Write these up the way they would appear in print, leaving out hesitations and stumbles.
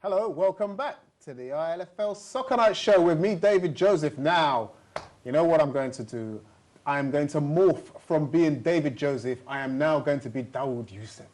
Hello, welcome back to the ILFL Soccer Night Show with me, David Joseph. Now, you know what I'm going to do? I am going to morph from being David Joseph. I am now going to be Dawood Youssef,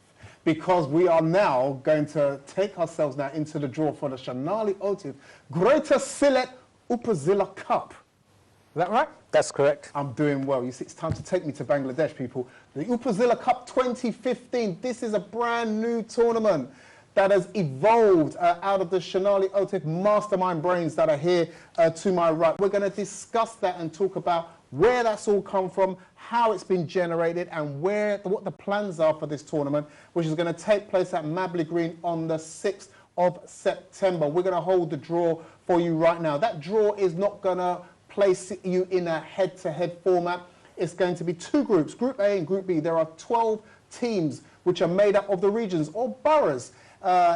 because we are now going to take ourselves now into the draw for the Shanali Otif Greater Sylhet Upazila Cup. Is that right? That's correct. I'm doing well. You see, it's time to take me to Bangladesh, people. The Upazila Cup 2015. This is a brand new tournament that has evolved out of the Shanali Otif mastermind brains that are here to my right. We're going to discuss that and talk about where that's all come from, how it's been generated, and what the plans are for this tournament, which is going to take place at Mabley Green on the 6th of September. We're going to hold the draw for you right now. That draw is not going to place you in a head-to-head format. It's going to be two groups, Group A and Group B. There are 12 teams which are made up of the regions or boroughs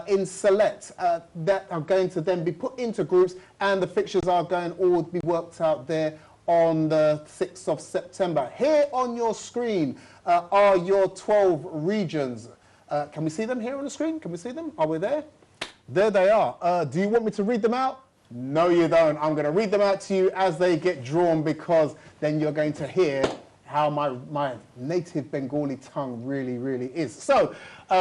in Sylhet that are going to then be put into groups, and the fixtures are going to all be worked out there on the 6th of September. Here on your screen are your 12 regions. Can we see them here on the screen? Can we see them? Are we there? There they are. Do you want me to read them out? No, you don't. I'm going to read them out to you as they get drawn, because then you're going to hear how my native Bengali tongue really is. So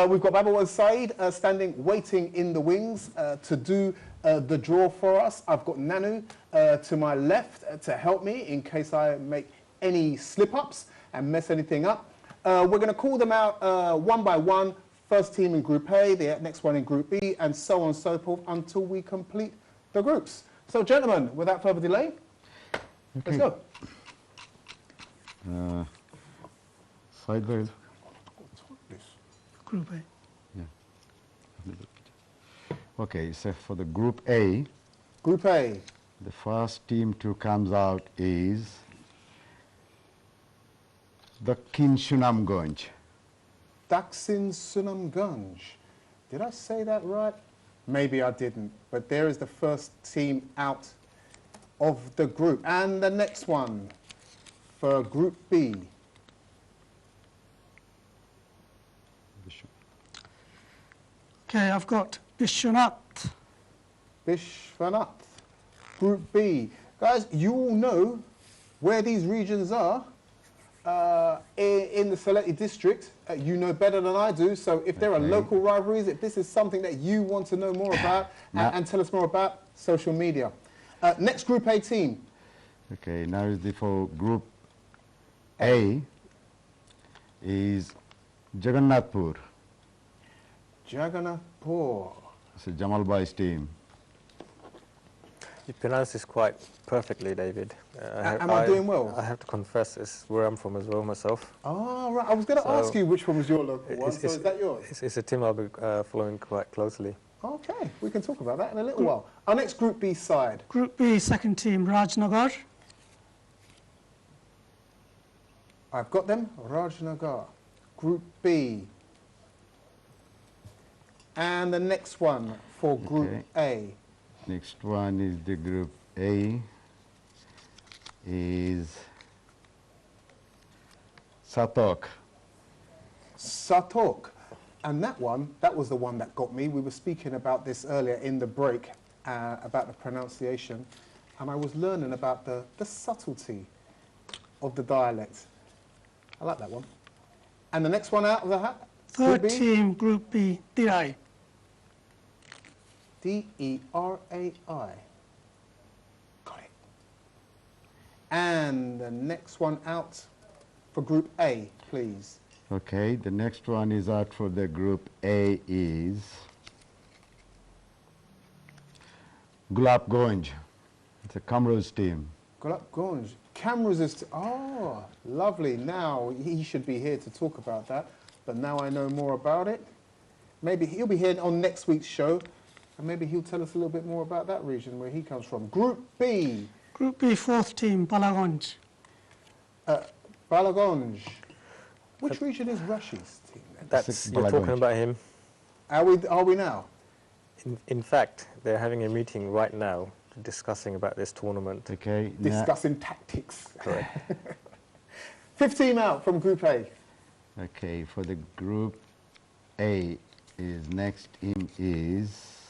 we've got Babawaz Saeed standing, waiting in the wings to do the draw for us. I've got Nanu to my left to help me in case I make any slip-ups and mess anything up. We're going to call them out one by one. First team in Group A, the next one in Group B, and so on and so forth until we complete the groups. So, gentlemen, without further delay, let's go. Sideways. Group A. Yeah. Okay, so for the Group A, Group A. the first team to comes out is the Sunamganj. Daksin Sunamganj. Did I say that right? Maybe I didn't, but there is the first team out of the group. And the next one for Group B. Okay, I've got Bishwanath. Bishwanath. Group B. Guys, you all know where these regions are in the Sylhet district. You know better than I do, so if there are local rivalries, if this is something that you want to know more about and tell us more about, social media. Next Group A team. Okay, now is for Group A is Jagannathpur. Jagannathpur. It's a Jamal Bai's team. You pronounce this quite perfectly, David. Am I doing well? I have to confess, it's where I'm from as well myself. Oh, right. I was going to ask you which one was your local one, so is that yours? It's a team I'll be following quite closely. Okay, we can talk about that in a little while. Our next Group B side. Group B, second team, Rajnagar. I've got them, Rajnagar. Group B. And the next one for Group A. Next one is the Group A is Satok. Satok. And that one, that was the one that got me. We were speaking about this earlier in the break, about the pronunciation, and I was learning about the subtlety of the dialect. I like that one. And the next one out of the hat? Third team, Group B, Dirai. D-E-R-A-I. Got it. And the next one out for Group A, please. Okay, the next one is out for the Group A is Gulabganj. It's a Kamruz team. Gulabganj. Cameras is... Oh, lovely. Now, he should be here to talk about that, but now I know more about it. Maybe he'll be here on next week's show, and maybe he'll tell us a little bit more about that region where he comes from. Group B. Group B, fourth team, Balaganj. Balaganj. Which region is Rashi's team then? You're talking about him. Are we now? In fact, they're having a meeting right now discussing about this tournament. Okay. Discussing tactics. Correct. Fifth team out from Group A. Okay, for the Group A is next team is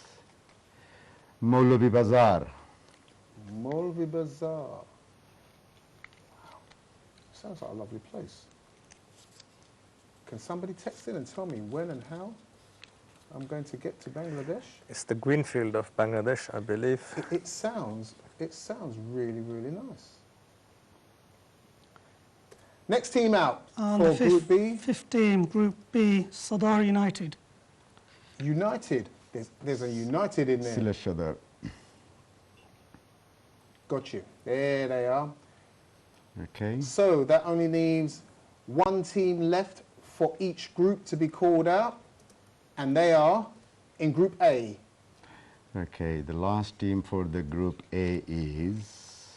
Maulavi Bazar. Maulavi Bazar. Wow. Sounds like a lovely place. Can somebody text in and tell me when and how I'm going to get to Bangladesh? It's the greenfield of Bangladesh, I believe. It sounds really, really nice. Next team out for Group B. Fifth team, Group B, Sadar United. United. There's a United in there. Sila Shadar. Got you. There they are. Okay. So that only leaves one team left for each group to be called out, and they are in Group A. Okay, the last team for the Group A is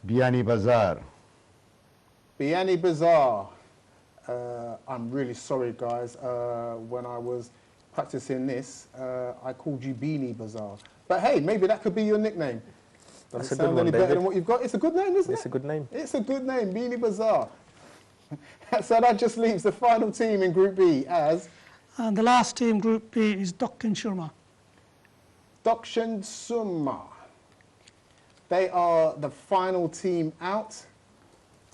Biani Bazar. Biani Bazaar. I'm really sorry, guys. When I was practicing this, I called you Beanie Bazaar. But hey, maybe that could be your nickname. Doesn't sound any better than what you've got. It's a good name, isn't it? It's a good name. It's a good name, Beanie Bazaar. So that just leaves the final team in Group B as... And the last team, Group B, is Dakshin Surma. Dakshin Surma. They are the final team out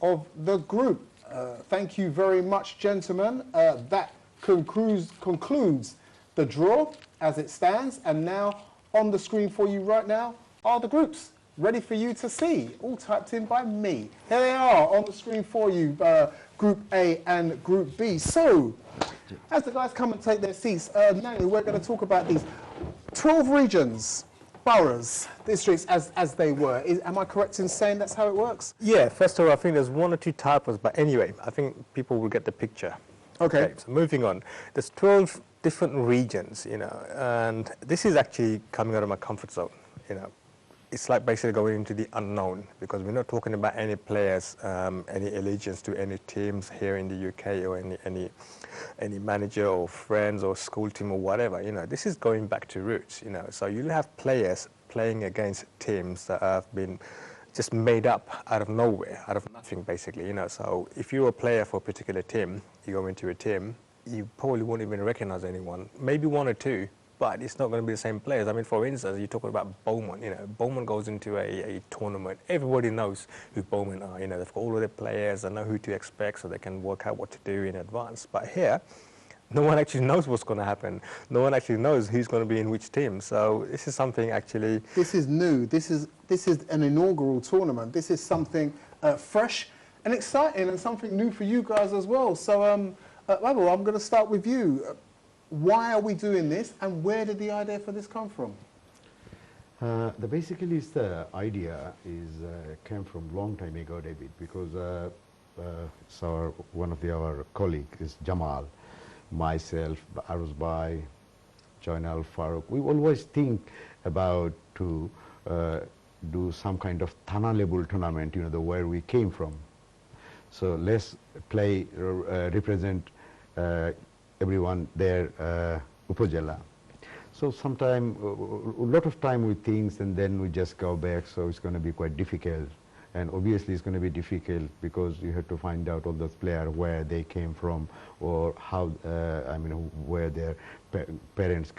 of the group. Thank you very much, gentlemen. That concludes the draw as it stands. And now on the screen for you right now are the groups ready for you to see, all typed in by me. Here they are on the screen for you, Group A and Group B. So, as the guys come and take their seats, now we're going to talk about these 12 regions, boroughs, districts as they were. Am I correct in saying that's how it works? Yeah, first of all, I think there's one or two typos, but anyway, I think people will get the picture. Okay. So moving on, there's 12 different regions, and this is actually coming out of my comfort zone, It's like basically going into the unknown, because we're not talking about any players, any allegiance to any teams here in the UK, or any manager or friends or school team or whatever. This is going back to roots. So you'll have players playing against teams that have been just made up out of nowhere, out of nothing, basically. So if you're a player for a particular team, you go into a team, you probably won't even recognize anyone, maybe one or two. But it's not going to be the same players. I mean, for instance, you're talking about Bowman. Bowman goes into a tournament. Everybody knows who Bowman are. They've got all of their players. They know who to expect, so they can work out what to do in advance. But here, no one actually knows what's going to happen. No one actually knows who's going to be in which team. So this is something actually... This is new. This is an inaugural tournament. This is something fresh and exciting, and something new for you guys as well. So, Abel, I'm going to start with you. Why are we doing this, and where did the idea for this come from? Basically, the idea came from long time ago, David, because one of our colleagues is Jamal, myself, Aruzbai, Joinal, Farooq. We always think about to do some kind of Thana level tournament, where we came from. So let's play, represent everyone there, Upajala. So sometime, a lot of time we think, and then we just go back, so it's going to be quite difficult. And obviously it's going to be difficult because you have to find out all those players, where they came from, or how, where their parents,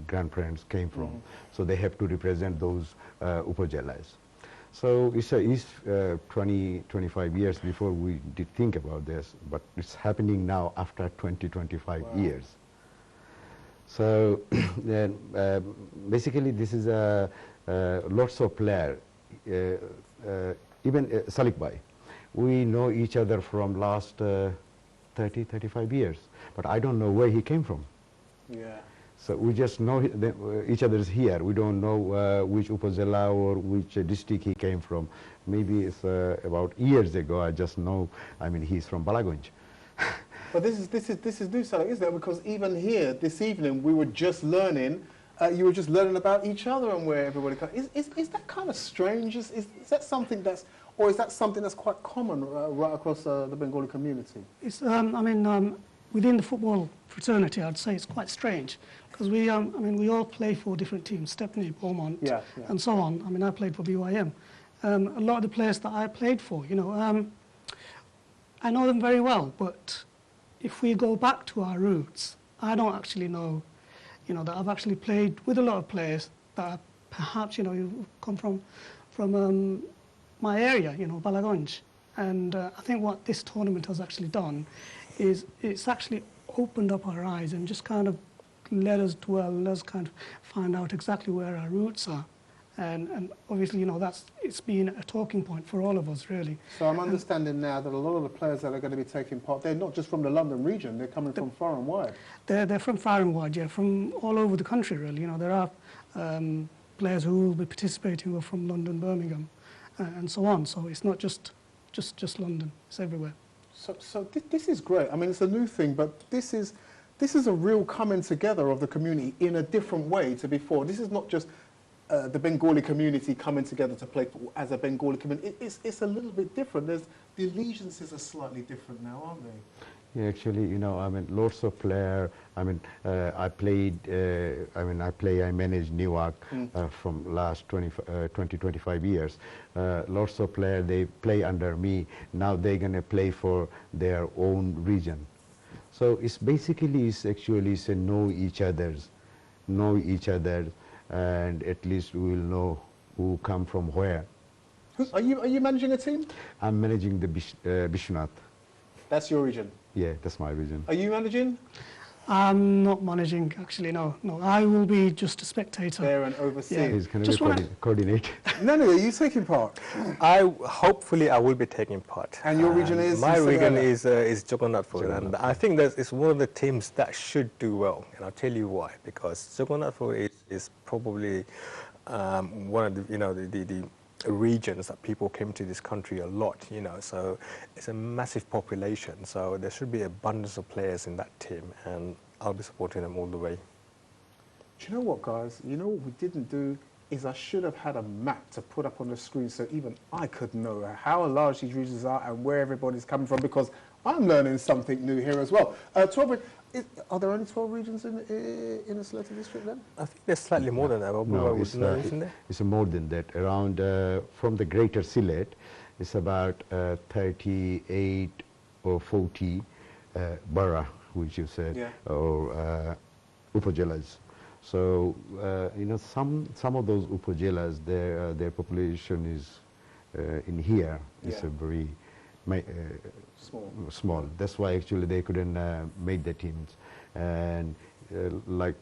grandparents came from. So they have to represent those Upajalas. So it's 20, 25 years before we did think about this, but it's happening now after 20, 25 years. So then, basically this is lots of players, even Salik Bhai. We know each other from last 30, 35 years, but I don't know where he came from. Yeah. So we just know each other's here. We don't know which Upazila or which district he came from. Maybe it's about years ago. I just know. He's from Balagunj. But this is new, Sally, isn't it? Because even here this evening we were just learning. You were just learning about each other and where everybody comes. Is that kind of strange? Is that something that's, or is that something that's quite common right across the Bengali community? It's, within the football fraternity, I'd say it's quite strange because we all play for different teams, Stepney, Beaumont, and so on. I played for BYM. A lot of the players that I played for, I know them very well, but if we go back to our roots, I don't actually know, that I've actually played with a lot of players that perhaps, you know, you come from my area, you know, Balagonj. And I think what this tournament has actually done is it's actually opened up our eyes and just kind of let us dwell, let us kind of find out exactly where our roots are. And obviously, you know, it's been a talking point for all of us, really. So I'm understanding now that a lot of the players that are going to be taking part, they're not just from the London region, they're coming from far and wide. They're from far and wide, yeah, from all over the country, really. You know, there are players who will be participating who are from London, Birmingham, and so on. So it's not just London, it's everywhere. So this is great. I mean, it's a new thing, but this is a real coming together of the community in a different way to before. This is not just the Bengali community coming together to play as a Bengali community. It's a little bit different. The allegiances are slightly different now, aren't they? Yeah, actually, you know, I mean, lots of players. I mean, I managed Newark from last 25 years. Lots of players, they play under me. Now they're going to play for their own region. So it's basically, it's know each other, and at least we will know who come from where. Are you managing a team? I'm managing the Bishnath. That's your region? Yeah, that's my region. Are you managing? I'm not managing, actually, no. I will be just a spectator. There and overseeing. Yeah. He's going to be coordinate. No, are you taking part? Hopefully I will be taking part. And your region is? My region is Jagannathpur, and I think that it's one of the teams that should do well, and I'll tell you why. Because Jagannathpur is probably one of the, you know, the regions that people came to this country a lot, you know, so it's a massive population, so there should be abundance of players in that team, and I'll be supporting them all the way. Do you know what, guys? You know what we didn't do is I should have had a map to put up on the screen so even I could know how large these regions are and where everybody's coming from, because I'm learning something new here as well. 12, are there only 12 regions in the Sylhet district then? I think there's slightly more than that. No, it's more than that. Around, from the greater Sylhet, it's about 38 or 40 bara, which you said, yeah, or upajelas. So, you know, some of those upajelas, their population is in here is a very small. That's why actually they couldn't make the teams. And like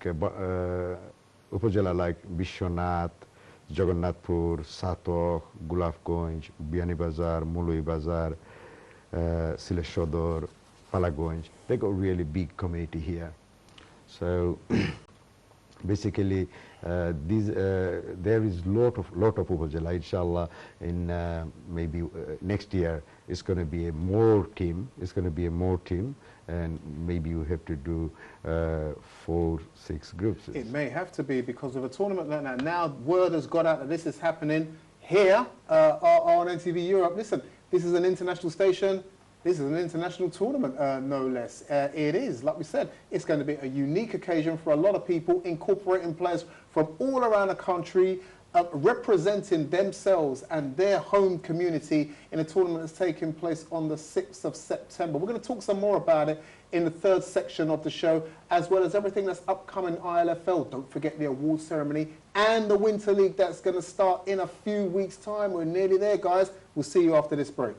upajala like Bishnath, Jagannathpur, Satok, Gulafganj, Biani Bazar, Mului Bazar, Sylhet Sodor, Palagonj, they got really big community here. So basically, there is lot of upajala. Inshallah, in maybe next year, it's going to be a more team. And maybe you have to do 4-6 groups. It may have to be because of a tournament like that. Now word has got out that this is happening here on NTV Europe. Listen, this is an international station. This is an international tournament, no less. It is, like we said, it's going to be a unique occasion for a lot of people, incorporating players from all around the country, representing themselves and their home community in a tournament that's taking place on the 6th of September. We're going to talk some more about it in the third section of the show, as well as everything that's upcoming ILFL. Don't forget the award ceremony and the Winter League that's going to start in a few weeks' time. We're nearly there, guys. We'll see you after this break.